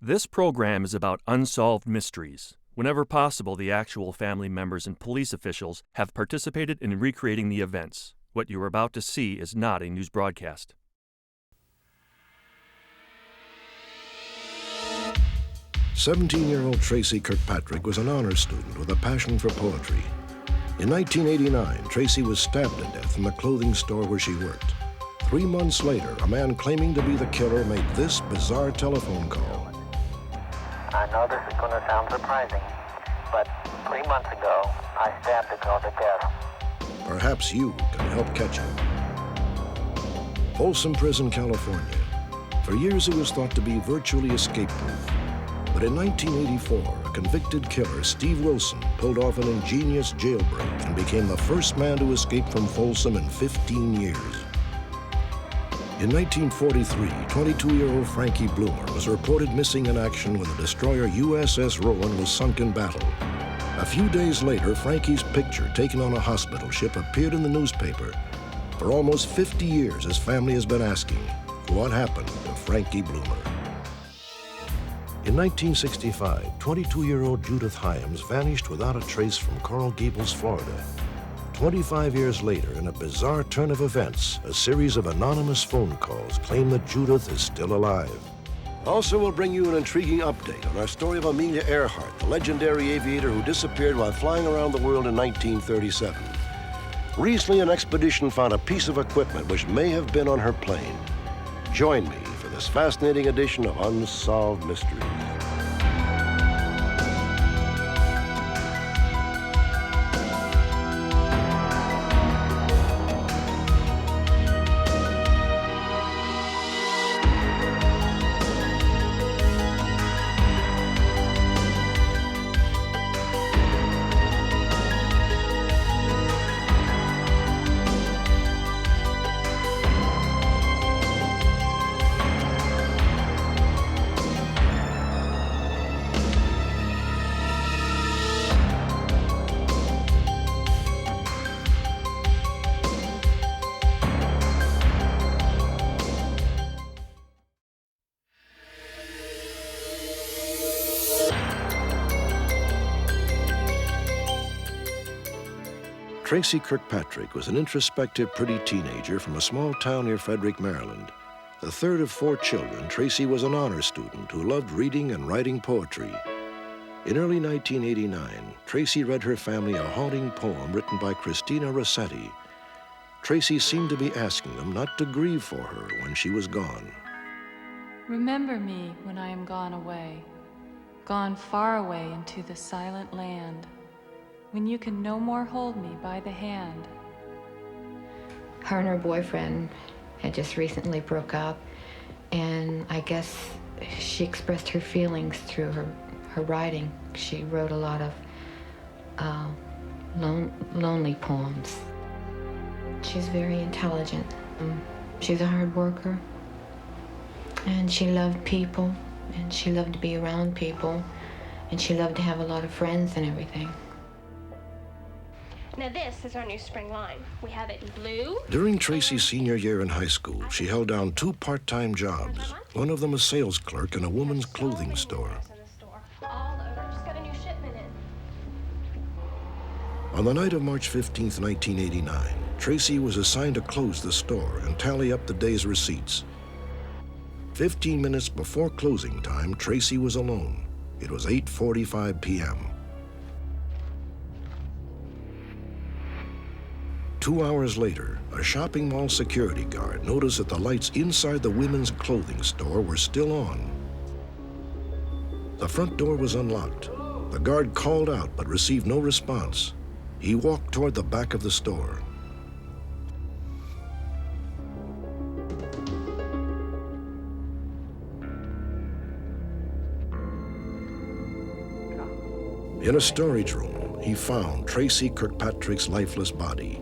This program is about unsolved mysteries. Whenever possible, the actual family members and police officials have participated in recreating the events. What you are about to see is not a news broadcast. "17-year-old Tracy Kirkpatrick was an honors student with a passion for poetry. In 1989, Tracy was stabbed to death in the clothing store where she worked. 3 months later, a man claiming to be the killer made this bizarre telephone call. I know this is going to sound surprising, but 3 months ago, I stabbed a girl to death. Perhaps you can help catch him. Folsom Prison, California. For years, it was thought to be virtually escape-proof. But in 1984, a convicted killer, Steve Wilson, pulled off an ingenious jailbreak and became the first man to escape from Folsom in 15 years. In 1943, 22-year-old Frankie Bloomer was reported missing in action when the destroyer USS Rowan was sunk in battle. A few days later, Frankie's picture, taken on a hospital ship, appeared in the newspaper. For almost 50 years, his family has been asking, what happened to Frankie Bloomer? In 1965, 22-year-old Judith Hyams vanished without a trace from Coral Gables, Florida. 25 years later, in a bizarre turn of events, a series of anonymous phone calls claim that Judith is still alive. Also, we'll bring you an intriguing update on our story of Amelia Earhart, the legendary aviator who disappeared while flying around the world in 1937. Recently, an expedition found a piece of equipment which may have been on her plane. Join me for this fascinating edition of Unsolved Mysteries. Tracy Kirkpatrick was an introspective, pretty teenager from a small town near Frederick, Maryland. The third of 4 children, Tracy was an honor student who loved reading and writing poetry. In early 1989, Tracy read her family a haunting poem written by Christina Rossetti. Tracy seemed to be asking them not to grieve for her when she was gone. Remember me when I am gone away, gone far away into the silent land, when you can no more hold me by the hand. Her and her boyfriend had just recently broke up, and I guess she expressed her feelings through her writing. She wrote a lot of lonely poems. She's very intelligent. She's a hard worker, and she loved people, and she loved to be around people, and she loved to have a lot of friends and everything. Now this is our new spring line. We have it in blue. During Tracy's senior year in high school, she held down 2 part-time jobs, one of them a sales clerk in a woman's clothing store. All over. Just got a new shipment in. On the night of March 15th, 1989, Tracy was assigned to close the store and tally up the day's receipts. 15 minutes before closing time, Tracy was alone. It was 8:45 p.m. 2 hours later, a shopping mall security guard noticed that the lights inside the women's clothing store were still on. The front door was unlocked. The guard called out but received no response. He walked toward the back of the store. In a storage room, he found Tracy Kirkpatrick's lifeless body.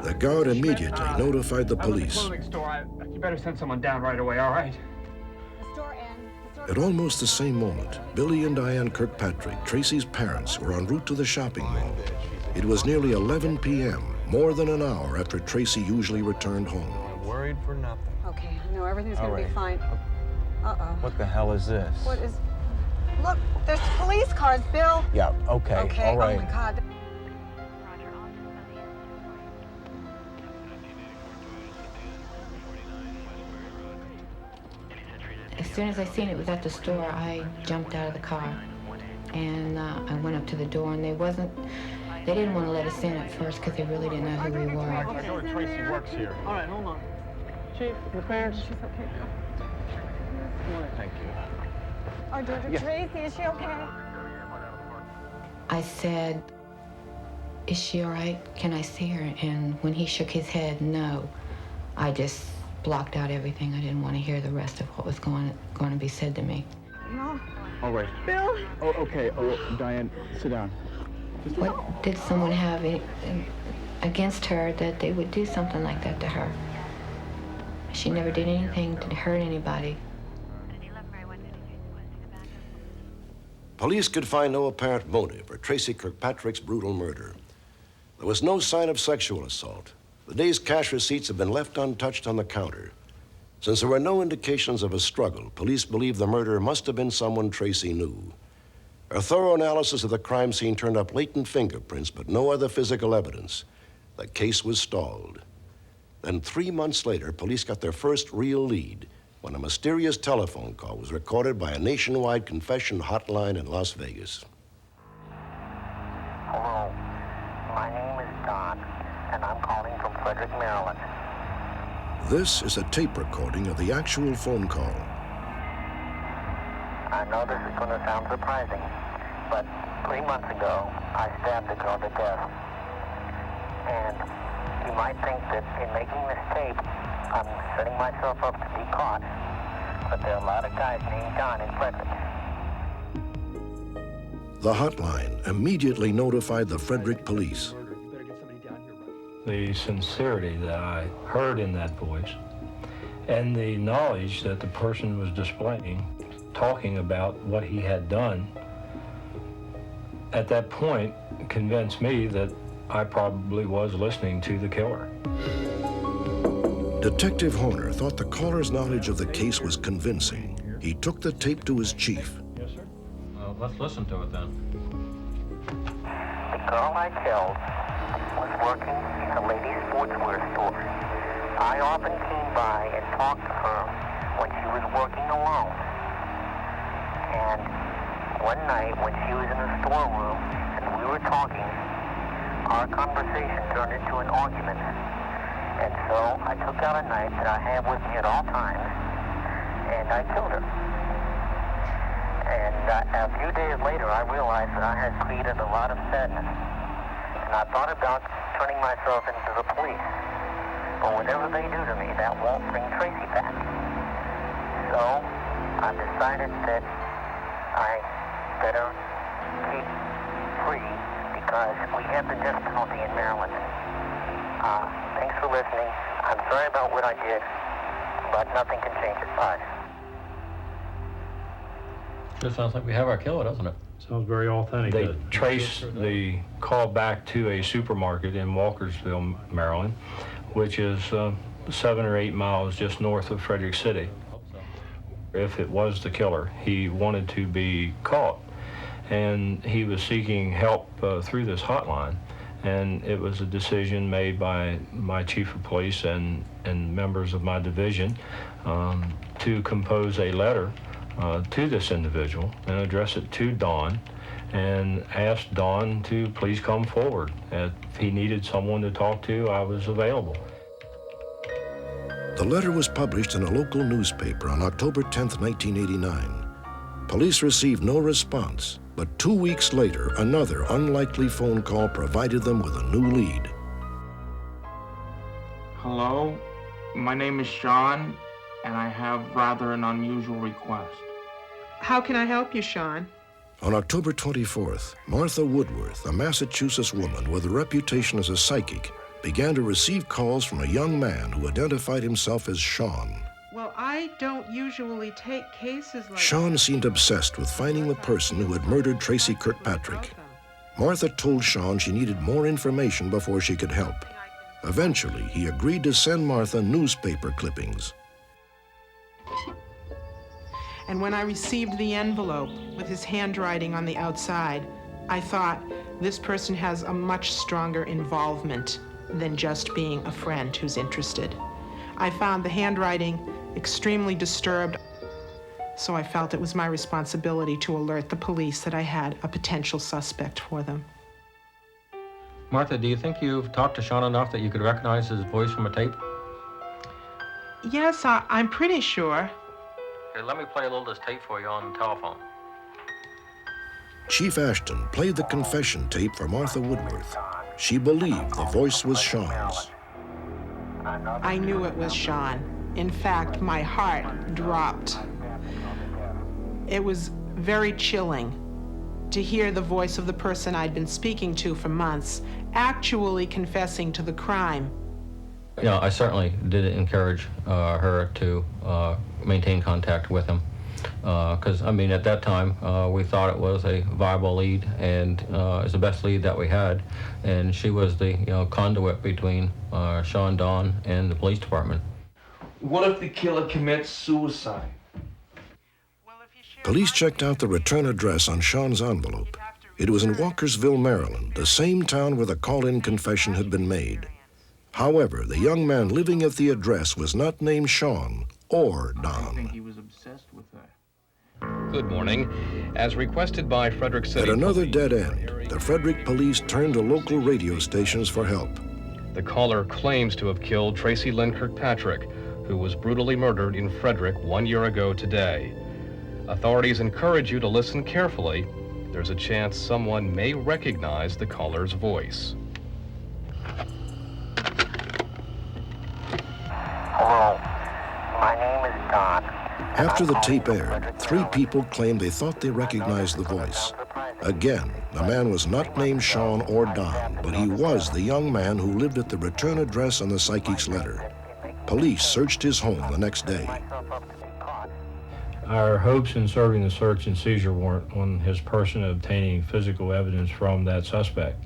The guard immediately notified the police. You better send someone down right away, all right? At almost the same moment, Billy and Diane Kirkpatrick, Tracy's parents, were en route to the shopping mall. It was nearly 11 p.m., more than an hour after Tracy usually returned home. I'm worried for nothing. Okay, no, everything's going to be fine. Uh-oh. What the hell is this? What is... Look, there's police cars, Bill. Yeah, okay, all right. Oh, my God. As soon as I seen it was at the store, I jumped out of the car. And I went up to the door, and they didn't want to let us in at first because they really didn't know who we were. Our daughter Tracy works here. All right, hold on. Chief, your parents? She's okay now. Thank you. Our daughter Tracy, is she okay? I said, is she all right? Can I see her? And when he shook his head, no, I just blocked out everything. I didn't want to hear the rest of what was going to be said to me. No. All right. Bill? Oh, okay. Oh, Diane, sit down. What did someone have against her that they would do something like that to her? She never did anything to hurt anybody. Police could find no apparent motive for Tracy Kirkpatrick's brutal murder. There was no sign of sexual assault. The day's cash receipts had been left untouched on the counter. Since there were no indications of a struggle, police believe the murderer must have been someone Tracy knew. A thorough analysis of the crime scene turned up latent fingerprints, but no other physical evidence. The case was stalled. Then 3 months later, police got their first real lead when a mysterious telephone call was recorded by a nationwide confession hotline in Las Vegas. Hello, my name is Don, and I'm calling from Frederick, Maryland. This is a tape recording of the actual phone call. I know this is going to sound surprising, but 3 months ago, I stabbed a girl to death. And you might think that in making this tape, I'm setting myself up to be caught. But there are a lot of guys named Don in Frederick. The hotline immediately notified the Frederick police. The sincerity that I heard in that voice and the knowledge that the person was displaying, talking about what he had done, at that point convinced me that I probably was listening to the killer. Detective Horner thought the caller's knowledge of the case was convincing. He took the tape to his chief. Yes, sir. Well, let's listen to it then. The girl I killed was working in a ladies' sportswear store. I often came by and talked to her when she was working alone. And one night when she was in the storeroom and we were talking, our conversation turned into an argument. And so I took out a knife that I have with me at all times, and I killed her. And a few days later, I realized that I had created a lot of sadness. And I thought about turning myself into the police. But whatever they do to me, that won't bring Tracy back. So I decided that I better keep free because we have the death penalty in Maryland. Thanks for listening. I'm sorry about what I did, but nothing can change it. Bye. Sure sounds like we have our killer, doesn't it? Sounds very authentic. They traced the call back to a supermarket in Walkersville, Maryland, which is 7 or 8 miles just north of Frederick City. If it was the killer, he wanted to be caught, and he was seeking help through this hotline. And it was a decision made by my chief of police and members of my division to compose a letter to this individual and address it to Don and ask Don to please come forward. If he needed someone to talk to, I was available. The letter was published in a local newspaper on October 10th, 1989. Police received no response, but 2 weeks later, another unlikely phone call provided them with a new lead. Hello, my name is Sean, and I have rather an unusual request. How can I help you, Sean? On October 24th, Martha Woodworth, a Massachusetts woman with a reputation as a psychic, began to receive calls from a young man who identified himself as Sean. Well, I don't usually take cases like Sean seemed obsessed with finding the person who had murdered Tracy Kirkpatrick. Martha told Sean she needed more information before she could help. Eventually, he agreed to send Martha newspaper clippings. And when I received the envelope with his handwriting on the outside, I thought, this person has a much stronger involvement than just being a friend who's interested. I found the handwriting extremely disturbed, so I felt it was my responsibility to alert the police that I had a potential suspect for them. Martha, do you think you've talked to Sean enough that you could recognize his voice from a tape? Yes, I'm pretty sure. Here, let me play a little of this tape for you on the telephone. Chief Ashton played the confession tape for Martha Woodworth. She believed the voice was Sean's. I knew it was Sean. In fact, my heart dropped. It was very chilling to hear the voice of the person I'd been speaking to for months actually confessing to the crime. Yeah, I certainly did encourage her to maintain contact with him. Because, I mean, at that time, we thought it was a viable lead and it's the best lead that we had. And she was the conduit between Sean, Don, and the police department. What if the killer commits suicide? Police checked out the return address on Sean's envelope. It was in Walkersville, Maryland, the same town where the call-in confession had been made. However, the young man living at the address was not named Sean or Don. I think he was obsessed with her. Good morning. As requested by Frederick City At another Police, dead end, the Frederick police turned to local radio stations for help. the caller claims to have killed Tracy Lynn Kirkpatrick, who was brutally murdered in Frederick 1 year ago today. Authorities encourage you to listen carefully. There's a chance someone may recognize the caller's voice. Hello, my name is Don. After the tape aired, 3 people claimed they thought they recognized the voice. Again, the man was not named Sean or Don, but he was the young man who lived at the return address on the psychic's letter. Police searched his home the next day. Our hopes in serving the search and seizure warrant on his person and obtaining physical evidence from that suspect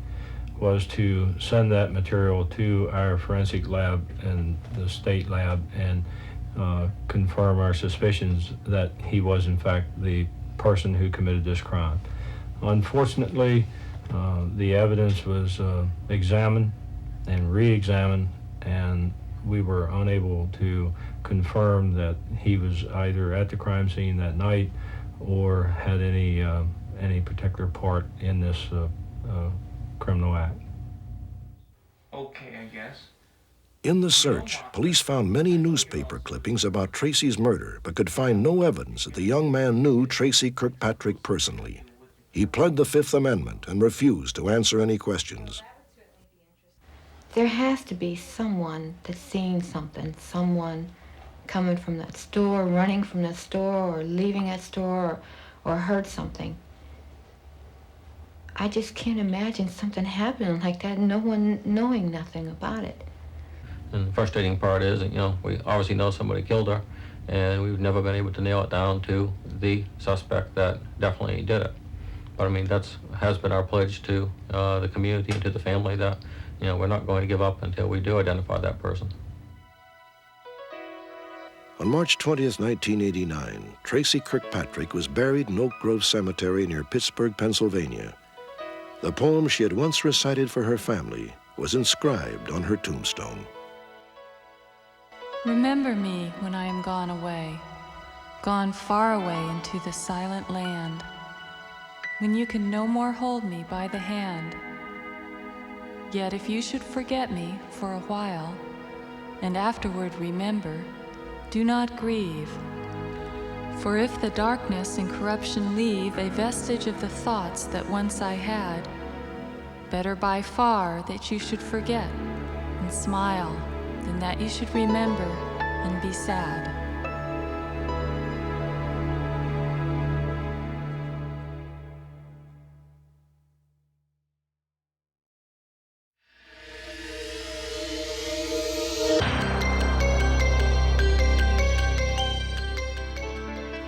was to send that material to our forensic lab and the state lab and confirm our suspicions that he was in fact the person who committed this crime. Unfortunately, the evidence was examined and re-examined, and we were unable to confirm that he was either at the crime scene that night or had any particular part in this criminal act. Okay, I guess. In the search, police found many newspaper clippings about Tracy's murder, but could find no evidence that the young man knew Tracy Kirkpatrick personally. He pled the Fifth Amendment and refused to answer any questions. There has to be someone that's seen something, someone coming from that store, running from that store, or leaving that store, or heard something. I just can't imagine something happening like that and no one knowing nothing about it. And the frustrating part is that, we obviously know somebody killed her, and we've never been able to nail it down to the suspect that definitely did it. But I mean, has been our pledge to the community and to the family that, we're not going to give up until we do identify that person. On March 20th, 1989, Tracy Kirkpatrick was buried in Oak Grove Cemetery near Pittsburgh, Pennsylvania. The poem she had once recited for her family was inscribed on her tombstone. Remember me when I am gone away, gone far away into the silent land, when you can no more hold me by the hand. Yet if you should forget me for a while, and afterward remember, do not grieve. For if the darkness and corruption leave a vestige of the thoughts that once I had, better by far that you should forget and smile than that you should remember and be sad.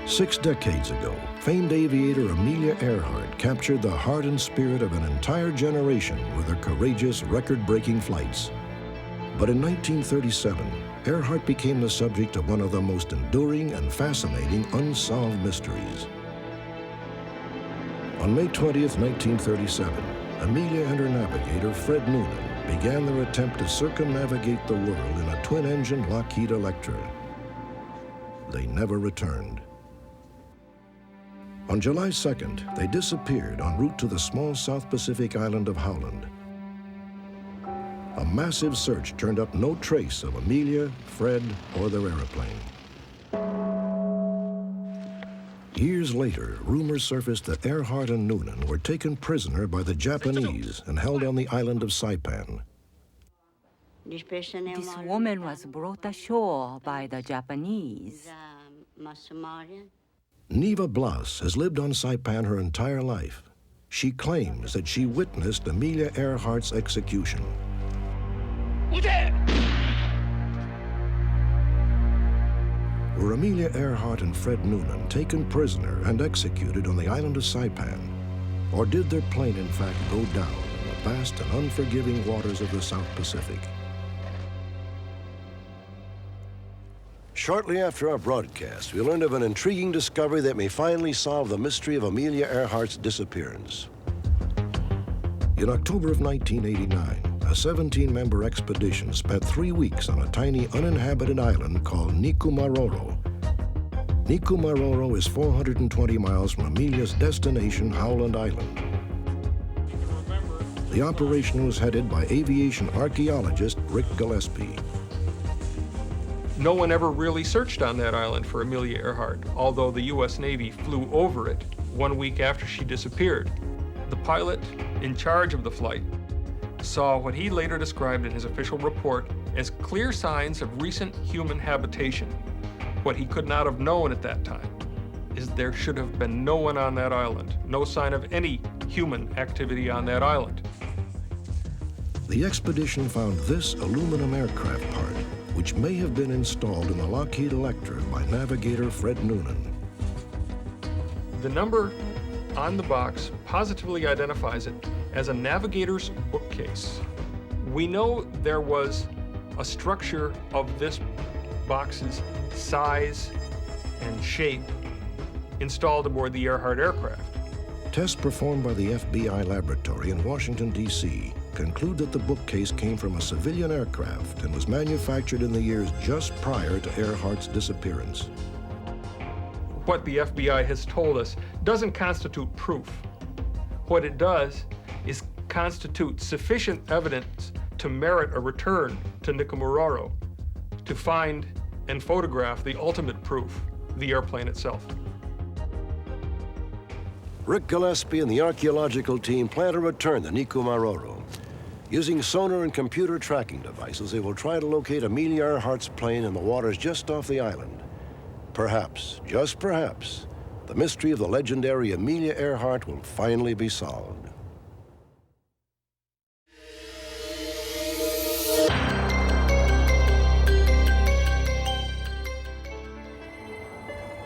Six decades ago, famed aviator Amelia Earhart captured the heart and spirit of an entire generation with her courageous, record-breaking flights. But in 1937, Earhart became the subject of one of the most enduring and fascinating unsolved mysteries. On May 20th, 1937, Amelia and her navigator, Fred Noonan, began their attempt to circumnavigate the world in a twin-engine Lockheed Electra. They never returned. On July 2nd, they disappeared en route to the small South Pacific island of Howland. A massive search turned up no trace of Amelia, Fred, or their airplane. Years later, rumors surfaced that Earhart and Noonan were taken prisoner by the Japanese and held on the island of Saipan. This woman was brought ashore by the Japanese. Neva Blas has lived on Saipan her entire life. She claims that she witnessed Amelia Earhart's execution. Were Amelia Earhart and Fred Noonan taken prisoner and executed on the island of Saipan? Or did their plane in fact go down in the vast and unforgiving waters of the South Pacific? Shortly after our broadcast, we learned of an intriguing discovery that may finally solve the mystery of Amelia Earhart's disappearance. In October of 1989, a 17-member expedition spent 3 weeks on a tiny uninhabited island called Nikumaroro. Nikumaroro is 420 miles from Amelia's destination, Howland Island. The operation was headed by aviation archaeologist Rick Gillespie. No one ever really searched on that island for Amelia Earhart, although the U.S. Navy flew over it 1 week after she disappeared. The pilot in charge of the flight saw what he later described in his official report as clear signs of recent human habitation. What he could not have known at that time is there should have been no one on that island, no sign of any human activity on that island. The expedition found this aluminum aircraft part, which may have been installed in the Lockheed Electra by navigator Fred Noonan. The number on the box positively identifies it as a navigator's bookcase. We know there was a structure of this box's size and shape installed aboard the Earhart aircraft. Tests performed by the FBI laboratory in Washington, D.C. conclude that the bookcase came from a civilian aircraft and was manufactured in the years just prior to Earhart's disappearance. What the FBI has told us doesn't constitute proof. What it does is constitute sufficient evidence to merit a return to Nikumaroro to find and photograph the ultimate proof, the airplane itself. Rick Gillespie and the archaeological team plan to return to Nikumaroro. Using sonar and computer tracking devices, they will try to locate Amelia Earhart's plane in the waters just off the island. Perhaps, just perhaps, the mystery of the legendary Amelia Earhart will finally be solved.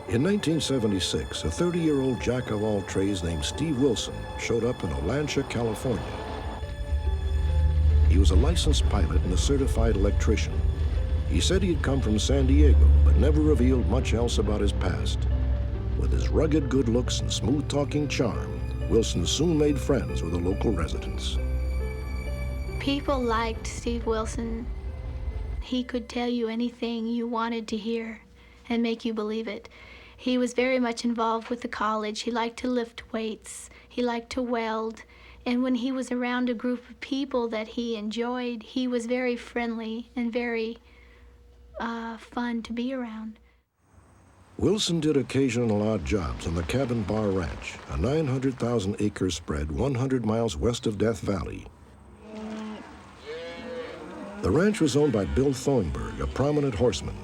In 1976, a 30-year-old jack-of-all-trades named Steve Wilson showed up in Olancha, California. He was a licensed pilot and a certified electrician. He said he had come from San Diego, but never revealed much else about his past. With his rugged good looks and smooth-talking charm, Wilson soon made friends with the local residents. People liked Steve Wilson. He could tell you anything you wanted to hear and make you believe it. He was very much involved with the college. He liked to lift weights. He liked to weld. And when he was around a group of people that he enjoyed, he was very friendly and very fun to be around. Wilson did occasional odd jobs on the Cabin Bar Ranch, a 900,000-acre spread 100 miles west of Death Valley. The ranch was owned by Bill Thornburg, a prominent horseman.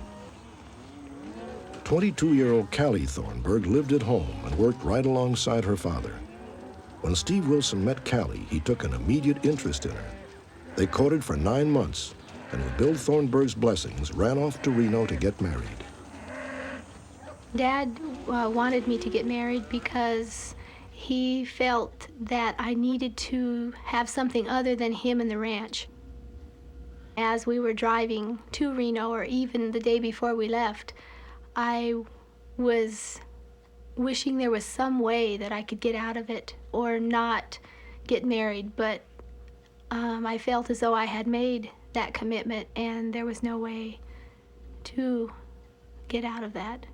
22-year-old Callie Thornburg lived at home and worked right alongside her father. When Steve Wilson met Callie, he took an immediate interest in her. They courted for 9 months, and with Bill Thornburg's blessings, ran off to Reno to get married. Dad wanted me to get married because he felt that I needed to have something other than him and the ranch. As we were driving to Reno, or even the day before we left, I was wishing there was some way that I could get out of it or not get married, but I felt as though I had made that commitment and there was no way to get out of that.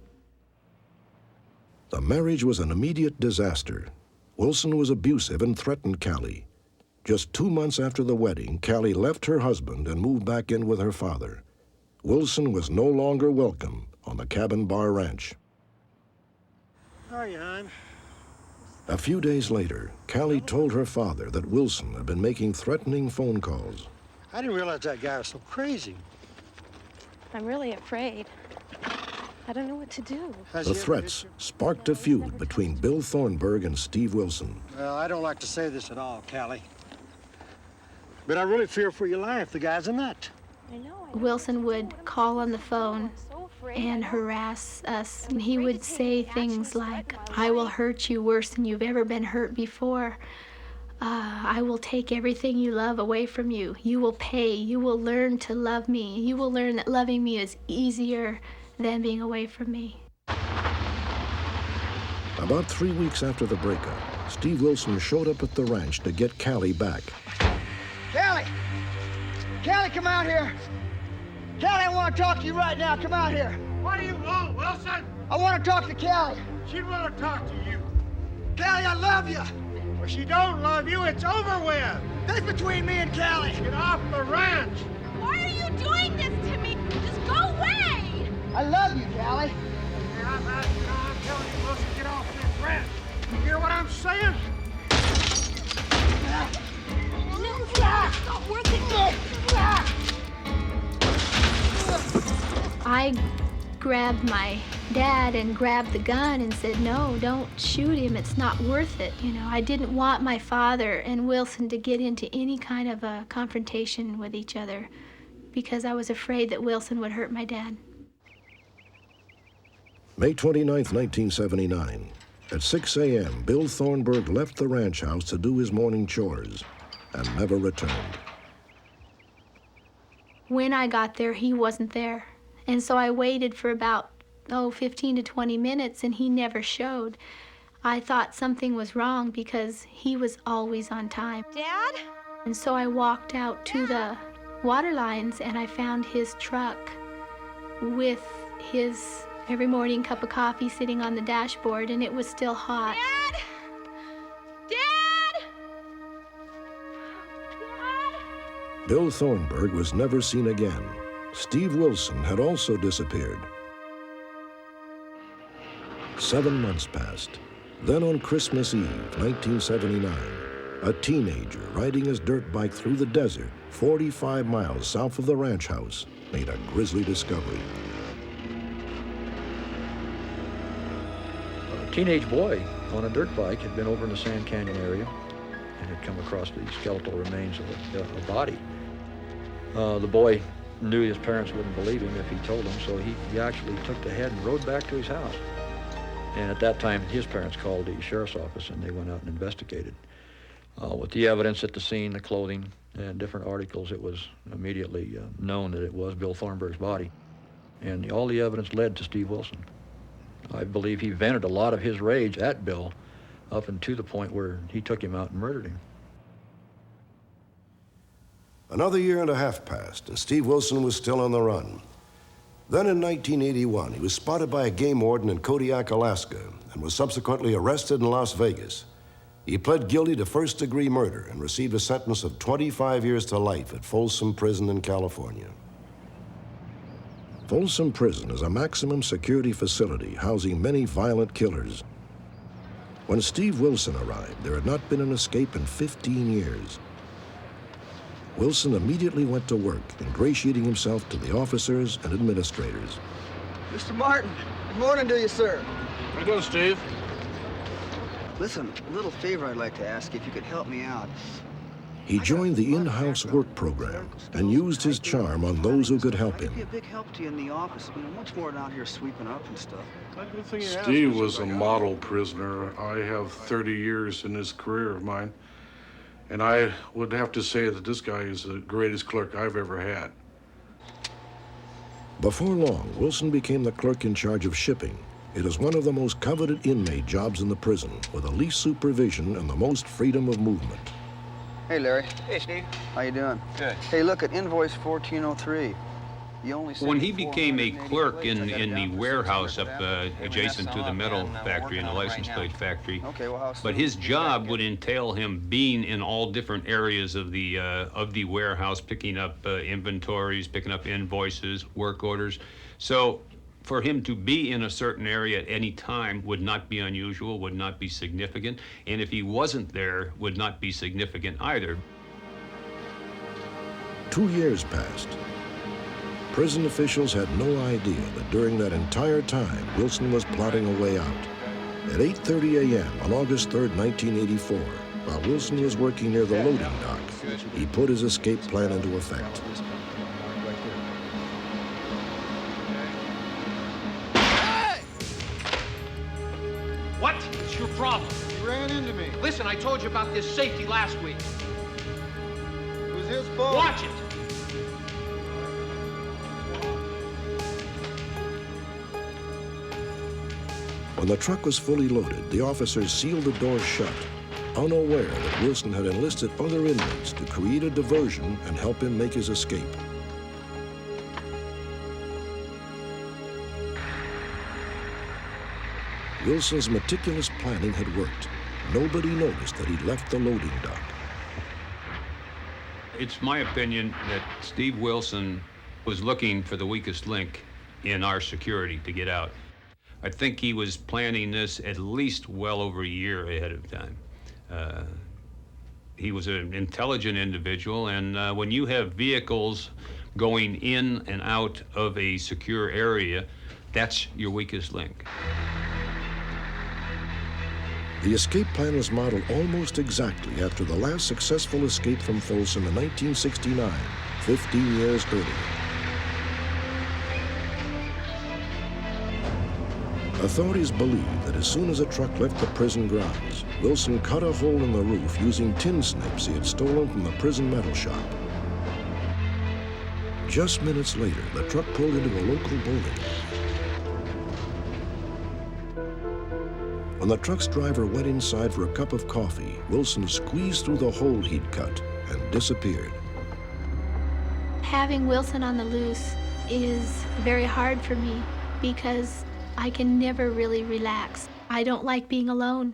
The marriage was an immediate disaster. Wilson was abusive and threatened Callie. Just 2 months after the wedding, Callie left her husband and moved back in with her father. Wilson was no longer welcome on the Cabin Bar Ranch. How are you, hon? A few days later, Callie told her father that Wilson had been making threatening phone calls. I didn't realize that guy was so crazy. I'm really afraid. I don't know what to do. The threats sparked a feud between Bill Thornburg and Steve Wilson. Well, I don't like to say this at all, Callie, but I really fear for your life. The guy's a nut. Wilson would call on the phone and harass us, and he would say things like, "I will hurt you worse than you've ever been hurt before. I will take everything you love away from you. You will pay. You will learn to love me. You will learn that loving me is easier than being away from me." About 3 weeks after the breakup, Steve Wilson showed up at the ranch to get Callie back. Callie! Callie, come out here! Callie, I want to talk to you right now. Come out here. What do you want, Wilson? I want to talk to Callie. She'd want to talk to you. Callie, I love you. Well, she don't love you. It's over with. This is between me and Callie. Get off the ranch. Why are you doing this to me? Just go away! I love you, Callie. Hey, I'm telling you, Wilson, get off this ranch. You hear what I'm saying? It's not worth it. I grabbed my dad and grabbed the gun and said, "No, don't shoot him. It's not worth it." You know, I didn't want my father and Wilson to get into any kind of a confrontation with each other because I was afraid that Wilson would hurt my dad. May 29, 1979. At 6 a.m., Bill Thornburg left the ranch house to do his morning chores and never returned. When I got there, he wasn't there. And so I waited for about, 15 to 20 minutes, and he never showed. I thought something was wrong because he was always on time. Dad? And so I walked out to the water lines, and I found his truck with his every morning cup of coffee sitting on the dashboard, and it was still hot. Dad! Dad! Dad! Bill Thornburg was never seen again. Steve Wilson had also disappeared. 7 months passed. Then on Christmas Eve, 1979, a teenager riding his dirt bike through the desert, 45 miles south of the ranch house, made a grisly discovery. A teenage boy on a dirt bike had been over in the Sand Canyon area and had come across the skeletal remains of a body. The boy knew his parents wouldn't believe him if he told them, so he actually took the head and rode back to his house. And at that time, his parents called the sheriff's office, and they went out and investigated. With the evidence at the scene, the clothing, and different articles, it was immediately known that it was Bill Thornburg's body. And all the evidence led to Steve Wilson. I believe he vented a lot of his rage at Bill up and to the point where he took him out and murdered him. Another year and a half passed, and Steve Wilson was still on the run. Then in 1981, he was spotted by a game warden in Kodiak, Alaska, and was subsequently arrested in Las Vegas. He pled guilty to first-degree murder and received a sentence of 25 years to life at Folsom Prison in California. Folsom Prison is a maximum security facility housing many violent killers. When Steve Wilson arrived, there had not been an escape in 15 years. Wilson immediately went to work, ingratiating himself to the officers and administrators. Mr. Martin, good morning to you, sir. How you doing, Steve? Listen, a little favor I'd like to ask if you could help me out. He joined the in-house work program and used his charm on those who could help him. It'd be a big help to you in the office. You know, much more down here sweeping up and stuff. Steve was a model prisoner. I have 30 years in this career of mine. And I would have to say that this guy is the greatest clerk I've ever had. Before long, Wilson became the clerk in charge of shipping. It is one of the most coveted inmate jobs in the prison, with the least supervision and the most freedom of movement. Hey, Larry. Hey, Steve. How you doing? Good. Hey, look at invoice 1403. When he became a clerk in the warehouse up adjacent to the metal factory and the license plate factory, but his job would entail him being in all different areas of the warehouse, picking up inventories, picking up invoices, work orders. So for him to be in a certain area at any time would not be unusual, would not be significant, and if he wasn't there, would not be significant either. 2 years passed. Prison officials had no idea that during that entire time, Wilson was plotting a way out. At 8:30 a.m. on August 3rd, 1984, while Wilson was working near the loading dock, he put his escape plan into effect. What is your problem? He ran into me. Listen, I told you about this safety last week. It was his fault. Watch it. When the truck was fully loaded, the officers sealed the doors shut, unaware that Wilson had enlisted other inmates to create a diversion and help him make his escape. Wilson's meticulous planning had worked. Nobody noticed that he'd left the loading dock. It's my opinion that Steve Wilson was looking for the weakest link in our security to get out. I think he was planning this at least well over a year ahead of time. He was an intelligent individual, and when you have vehicles going in and out of a secure area, that's your weakest link. The escape plan was modeled almost exactly after the last successful escape from Folsom in 1969, 15 years earlier. Authorities believe that as soon as a truck left the prison grounds, Wilson cut a hole in the roof using tin snips he had stolen from the prison metal shop. Just minutes later, the truck pulled into a local building. When the truck's driver went inside for a cup of coffee, Wilson squeezed through the hole he'd cut and disappeared. Having Wilson on the loose is very hard for me because I can never really relax. I don't like being alone,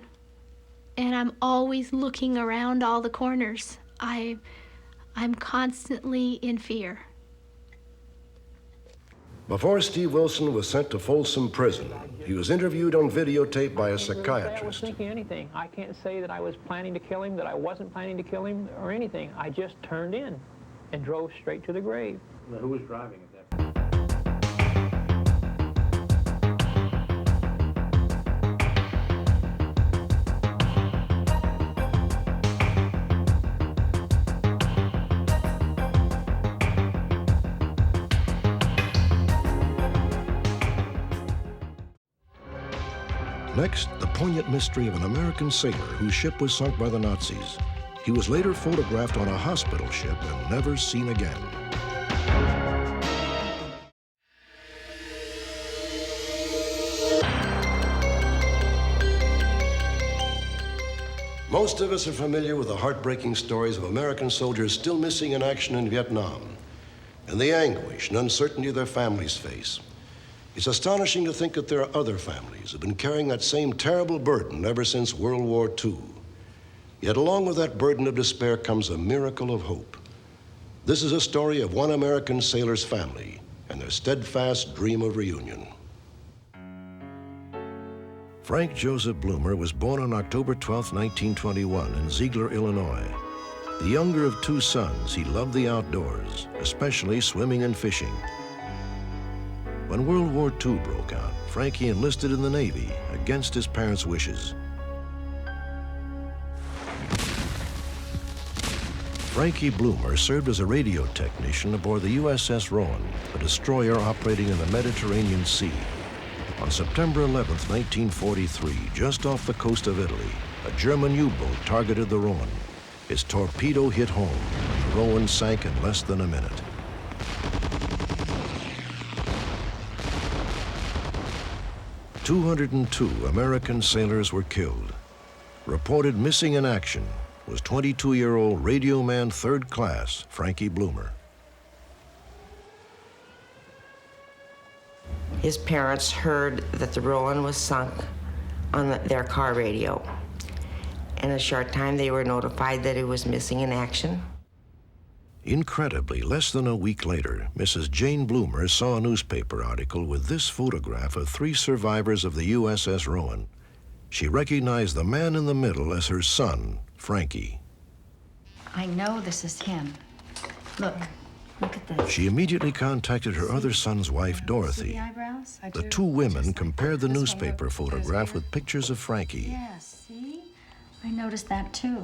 and I'm always looking around all the corners. I'm constantly in fear. Before Steve Wilson was sent to Folsom Prison, he was interviewed on videotape by a psychiatrist. I was thinking anything. I can't say that I was planning to kill him, that I wasn't planning to kill him, or anything. I just turned in and drove straight to the grave. Now, who was driving at that point? Next, the poignant mystery of an American sailor whose ship was sunk by the Nazis. He was later photographed on a hospital ship and never seen again. Most of us are familiar with the heartbreaking stories of American soldiers still missing in action in Vietnam, and the anguish and uncertainty their families face. It's astonishing to think that there are other families who've been carrying that same terrible burden ever since World War II. Yet along with that burden of despair comes a miracle of hope. This is a story of one American sailor's family and their steadfast dream of reunion. Frank Joseph Bloomer was born on October 12, 1921 in Ziegler, Illinois. The younger of two sons, he loved the outdoors, especially swimming and fishing. When World War II broke out, Frankie enlisted in the Navy against his parents' wishes. Frankie Bloomer served as a radio technician aboard the USS Rowan, a destroyer operating in the Mediterranean Sea. On September 11, 1943, just off the coast of Italy, a German U-boat targeted the Rowan. Its torpedo hit home. The Rowan sank in less than a minute. "202 American sailors were killed. Reported missing in action was 22-year-old radio man 3rd class Frankie Bloomer. His parents heard that the Rowan was sunk on their car radio. In a short time, they were notified that it was missing in action. Incredibly, less than a week later, Mrs. Jane Bloomer saw a newspaper article with this photograph of 3 survivors of the USS Rowan. She recognized the man in the middle as her son, Frankie. I know this is him. Look at this. She immediately contacted her other son's wife, Dorothy. The eyebrows? The 2 women compared the newspaper photograph with pictures of Frankie. Yes, see? I noticed that too.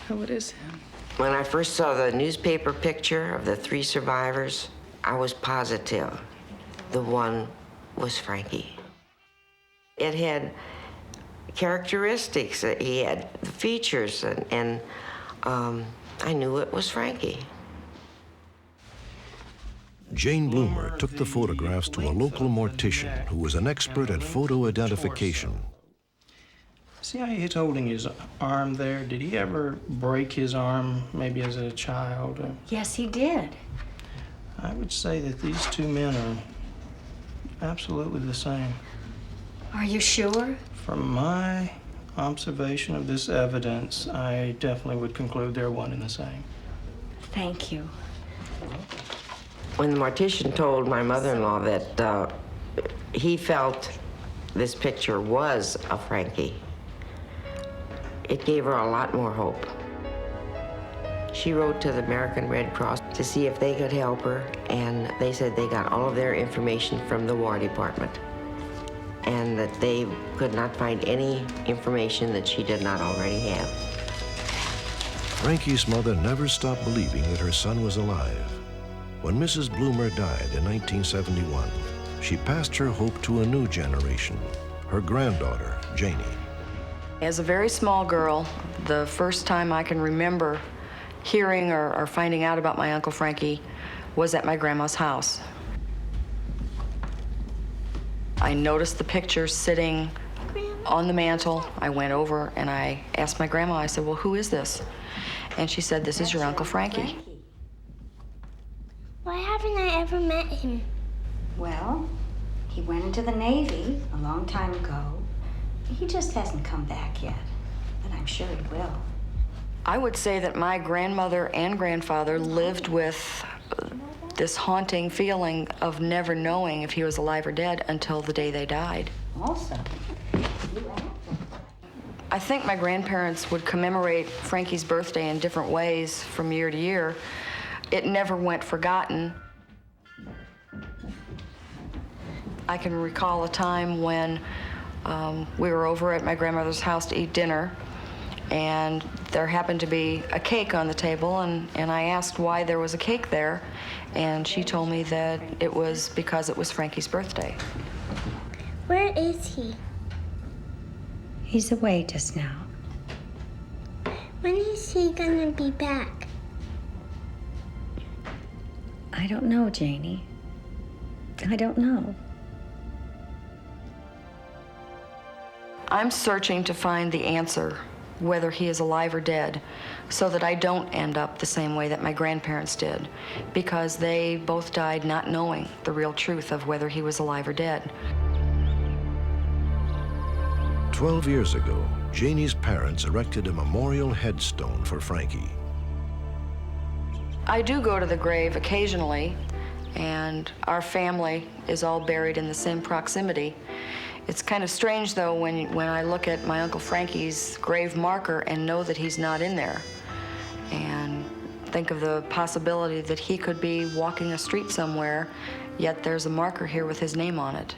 Oh, it is him. When I first saw the newspaper picture of the 3 survivors, I was positive the one was Frankie. It had characteristics. He had the features, and I knew it was Frankie. Jane Bloomer took the photographs to a local mortician who was an expert at photo identification. See how he's holding his arm there? Did he ever break his arm, maybe as a child? Yes, he did. I would say that these 2 men are absolutely the same. Are you sure? From my observation of this evidence, I definitely would conclude they're one and the same. Thank you. When the mortician told my mother-in-law that he felt this picture was of Frankie, it gave her a lot more hope. She wrote to the American Red Cross to see if they could help her, and they said they got all of their information from the War Department, and that they could not find any information that she did not already have. Frankie's mother never stopped believing that her son was alive. When Mrs. Bloomer died in 1971, she passed her hope to a new generation, her granddaughter, Janie. As a very small girl, the first time I can remember hearing or finding out about my Uncle Frankie was at my grandma's house. I noticed the picture sitting on the mantle. I went over and I asked my grandma, I said, well, who is this? And she said, this is your Uncle Frankie. Why haven't I ever met him? Well, he went into the Navy a long time ago. He just hasn't come back yet, but I'm sure he will. I would say that my grandmother and grandfather lived with this haunting feeling of never knowing if he was alive or dead until the day they died. Also, I think my grandparents would commemorate Frankie's birthday in different ways from year to year. It never went forgotten. I can recall a time when we were over at my grandmother's house to eat dinner, and there happened to be a cake on the table, and I asked why there was a cake there, and she told me that it was because it was Frankie's birthday. Where is he? he's away just now. When is he gonna be back? I don't know, Janie. I don't know. I'm searching to find the answer, whether he is alive or dead, so that I don't end up the same way that my grandparents did, because they both died not knowing the real truth of whether he was alive or dead. 12 years ago, Janie's parents erected a memorial headstone for Frankie. I do go to the grave occasionally, and our family is all buried in the same proximity. It's kind of strange, though, when I look at my Uncle Frankie's grave marker and know that he's not in there, and think of the possibility that he could be walking a street somewhere, yet there's a marker here with his name on it.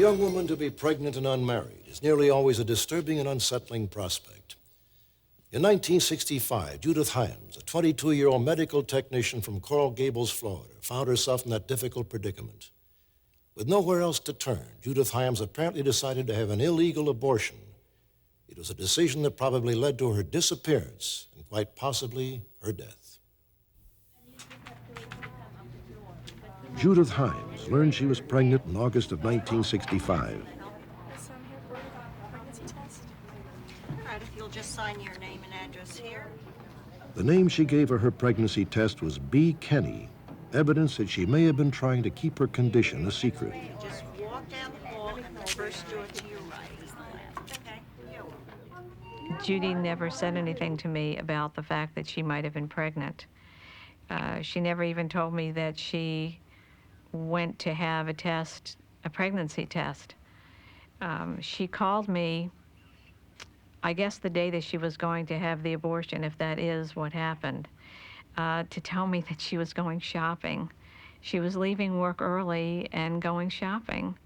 young woman to be pregnant and unmarried is nearly always a disturbing and unsettling prospect. In 1965, Judith Hyams, a 22-year-old medical technician from Coral Gables, Florida, found herself in that difficult predicament. With nowhere else to turn, Judith Hyams apparently decided to have an illegal abortion. It was a decision that probably led to her disappearance and quite possibly her death. Judith Hyams learned she was pregnant in August of 1965. All right, if you'll just sign your name and address here. The name she gave her pregnancy test was B. Kenny, evidence that she may have been trying to keep her condition a secret. Just walk down the hall and the first door to your right. Judy never said anything to me about the fact that she might have been pregnant. She never even told me that she went to have a pregnancy test. She called me, I guess the day that she was going to have the abortion, if that is what happened, to tell me that she was going shopping. She was leaving work early and going shopping.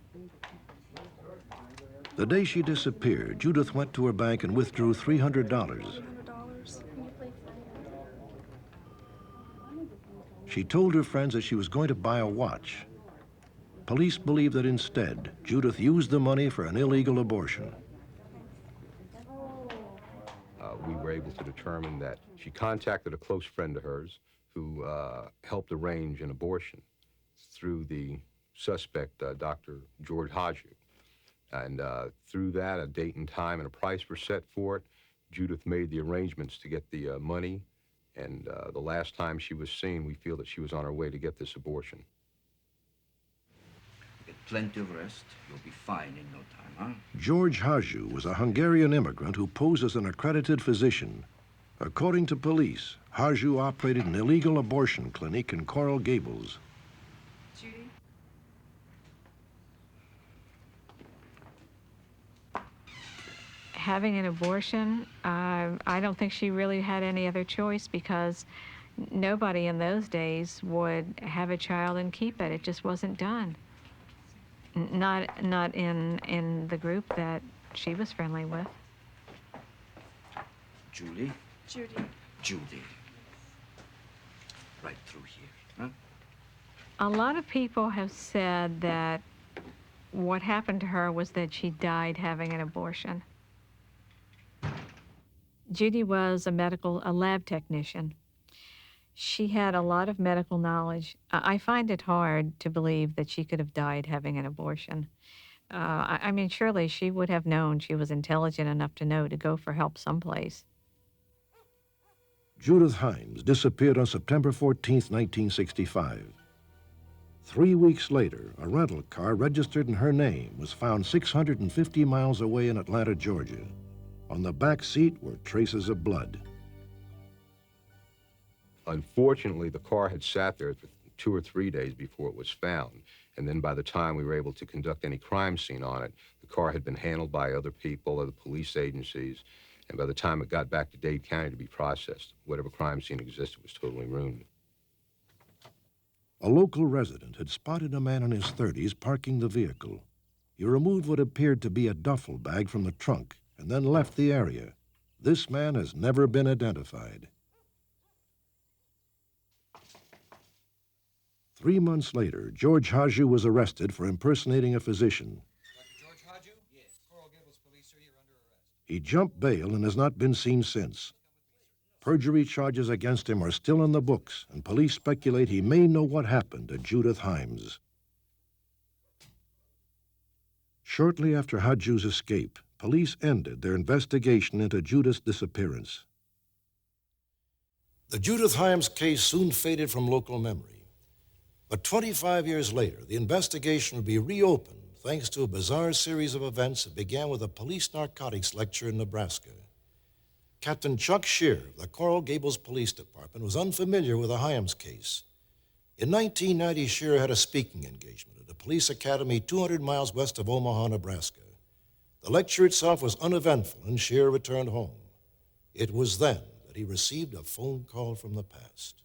The day she disappeared, Judith went to her bank and withdrew $300. She told her friends that she was going to buy a watch. Police believe that instead, Judith used the money for an illegal abortion. We were able to determine that she contacted a close friend of hers who helped arrange an abortion through the suspect, Dr. George Haju. And through that, a date and time and a price were set for it. Judith made the arrangements to get the money, and the last time she was seen, we feel that she was on her way to get this abortion. Get plenty of rest. You'll be fine in no time, huh? George Haju was a Hungarian immigrant who posed as an accredited physician. According to police, Haju operated an illegal abortion clinic in Coral Gables. Judy? Having an abortion, I don't think she really had any other choice, because nobody in those days would have a child and keep it. It just wasn't done. Not in the group that she was friendly with. Julie? Judy. Judy. Right through here, huh? A lot of people have said that what happened to her was that she died having an abortion. Judy was a lab technician. She had a lot of medical knowledge. I find it hard to believe that she could have died having an abortion. I mean, surely she would have known. She was intelligent enough to know to go for help someplace. Judith Hyams disappeared on September 14th, 1965. 3 weeks later, a rental car registered in her name was found 650 miles away in Atlanta, Georgia. On the back seat were traces of blood. Unfortunately, the car had sat there for 2 or 3 days before it was found. And then by the time we were able to conduct any crime scene on it, the car had been handled by other people, other police agencies. And by the time it got back to Dade County to be processed, whatever crime scene existed was totally ruined. A local resident had spotted a man in his 30s parking the vehicle. He removed what appeared to be a duffel bag from the trunk and then left the area. This man has never been identified. 3 months later, George Haju was arrested for impersonating a physician. Dr. George Haju? Yes. Coral Gables police, sir, you're under arrest. He jumped bail and has not been seen since. Perjury charges against him are still in the books, and police speculate he may know what happened to Judith Hyams. Shortly after Haju's escape, police ended their investigation into Judith's disappearance. The Judith Hyams case soon faded from local memory. But 25 years later, the investigation would be reopened thanks to a bizarre series of events that began with a police narcotics lecture in Nebraska. Captain Chuck Shear of the Coral Gables Police Department was unfamiliar with the Hyams case. In 1990, Shear had a speaking engagement at a police academy 200 miles west of Omaha, Nebraska. The lecture itself was uneventful, and Shear returned home. It was then that he received a phone call from the past.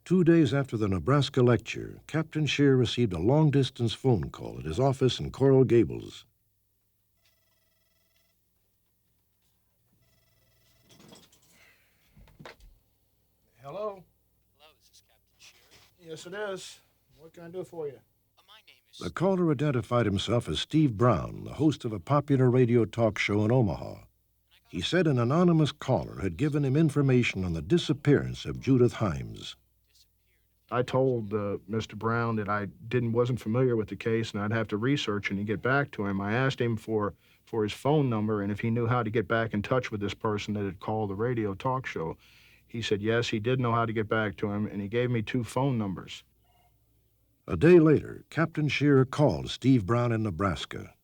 2 days after the Nebraska lecture, Captain Scheer received a long-distance phone call at his office in Coral Gables. Hello? Hello, is this Captain Scheer? Yes, it is. What can I do for you? The caller identified himself as Steve Brown, the host of a popular radio talk show in Omaha. He said an anonymous caller had given him information on the disappearance of Judith Himes. I told Mr. Brown that I wasn't familiar with the case and I'd have to research it and get back to him. I asked him for his phone number and if he knew how to get back in touch with this person that had called the radio talk show. He said yes, he did know how to get back to him, and he gave me 2 phone numbers. A day later, Captain Scheer called Steve Brown in Nebraska.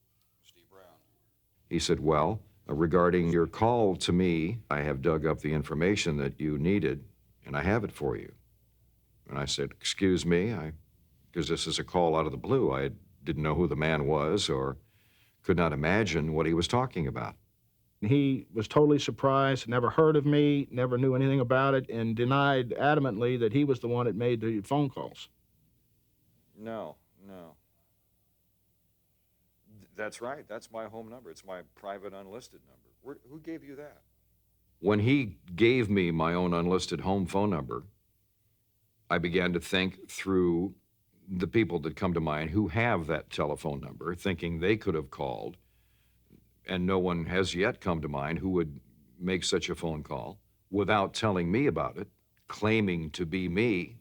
He said, well, regarding your call to me, I have dug up the information that you needed, and I have it for you. And I said, excuse me, because this is a call out of the blue. I didn't know who the man was or could not imagine what he was talking about. He was totally surprised, never heard of me, never knew anything about it, and denied adamantly that he was the one that made the phone calls. No. That's right. That's my home number. It's my private unlisted number. Who gave you that? When he gave me my own unlisted home phone number, I began to think through the people that come to mind who have that telephone number, thinking they could have called, and no one has yet come to mind who would make such a phone call without telling me about it, claiming to be me.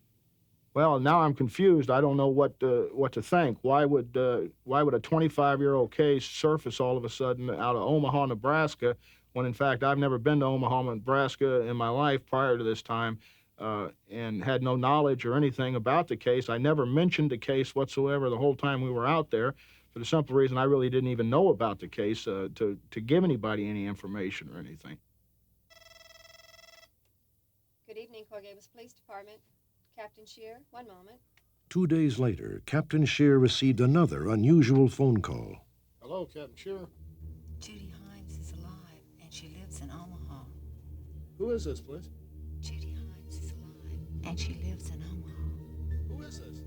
Well, now I'm confused. I don't know what to think. Why would a 25-year-old case surface all of a sudden out of Omaha, Nebraska, when in fact I've never been to Omaha, Nebraska in my life prior to this time, and had no knowledge or anything about the case. I never mentioned the case whatsoever the whole time we were out there, for the simple reason I really didn't even know about the case to give anybody any information or anything. Good evening, Coral Gables Police Department. Captain Scheer, one moment. 2 days later, Captain Scheer received another unusual phone call. Hello, Captain Scheer. Judy Himes is alive, and she lives in Omaha. Who is this, please? Judy Himes is alive, and she lives in Omaha. Who is this?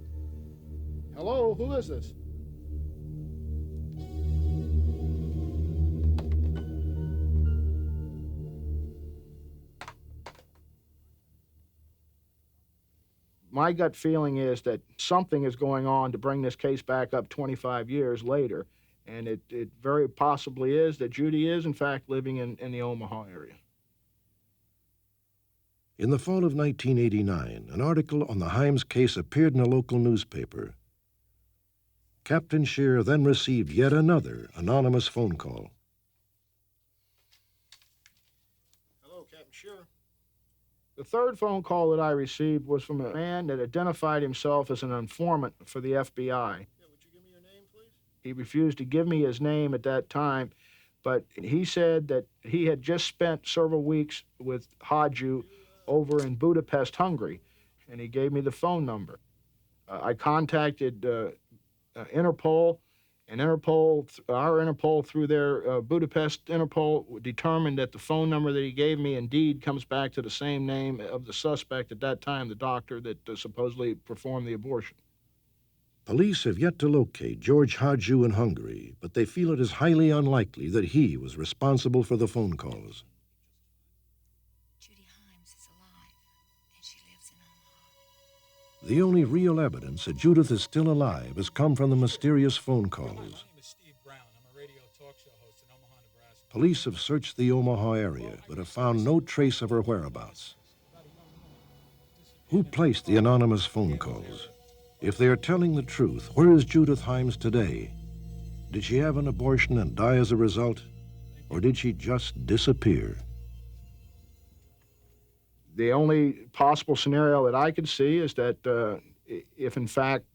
Hello, who is this? My gut feeling is that something is going on to bring this case back up 25 years later, and it very possibly is that Judy is, in fact, living in the Omaha area. In the fall of 1989, an article on the Himes case appeared in a local newspaper. Captain Scheer then received yet another anonymous phone call. Hello, Captain Scheer. The third phone call that I received was from a man that identified himself as an informant for the FBI. Yeah, would you give me your name, please? He refused to give me his name at that time, but he said that he had just spent several weeks with Hadju over in Budapest, Hungary, and he gave me the phone number. I contacted Interpol, and our Interpol through their Budapest Interpol determined that the phone number that he gave me indeed comes back to the same name of the suspect at that time, the doctor that supposedly performed the abortion. Police have yet to locate George Hadju in Hungary, but they feel it is highly unlikely that he was responsible for the phone calls. Judy Himes is alive, and she lives in Omaha. The only real evidence that Judith is still alive has come from the mysterious phone calls. My name is Steve Brown. I'm a radio talk show host in Omaha, Nebraska. Police have searched the Omaha area, but have found no trace of her whereabouts. Who placed the anonymous phone calls? If they are telling the truth, where is Judith Himes today? Did she have an abortion and die as a result? Or did she just disappear? The only possible scenario that I could see is that if in fact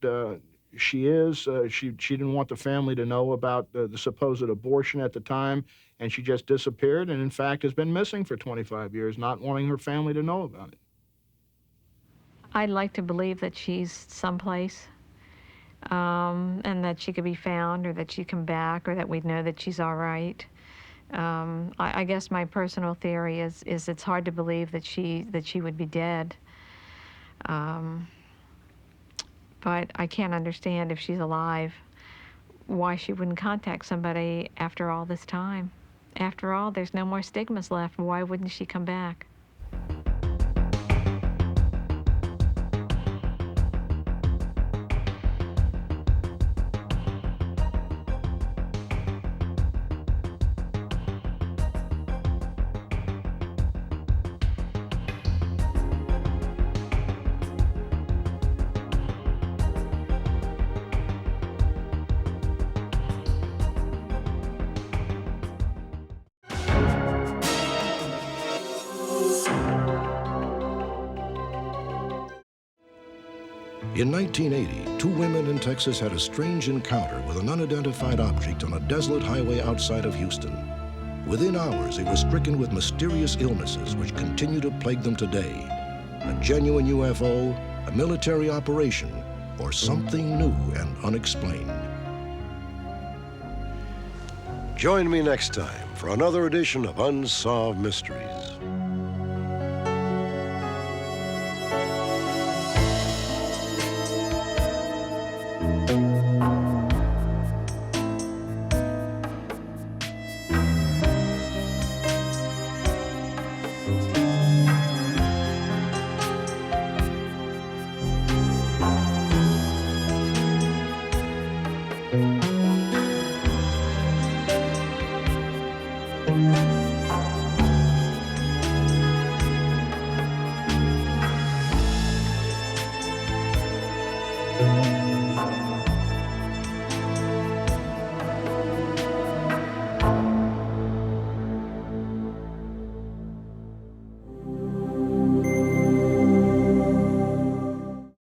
she didn't want the family to know about the supposed abortion at the time, and she just disappeared and in fact has been missing for 25 years, not wanting her family to know about it. I'd like to believe that she's someplace and that she could be found, or that she'd come back, or that we'd know that she's all right. I guess my personal theory is it's hard to believe that she would be dead. But I can't understand, if she's alive, why she wouldn't contact somebody after all this time. After all, there's no more stigmas left. Why wouldn't she come back? In 1980, two women in Texas had a strange encounter with an unidentified object on a desolate highway outside of Houston. Within hours, they were stricken with mysterious illnesses which continue to plague them today. A genuine UFO, a military operation, or something new and unexplained. Join me next time for another edition of Unsolved Mysteries.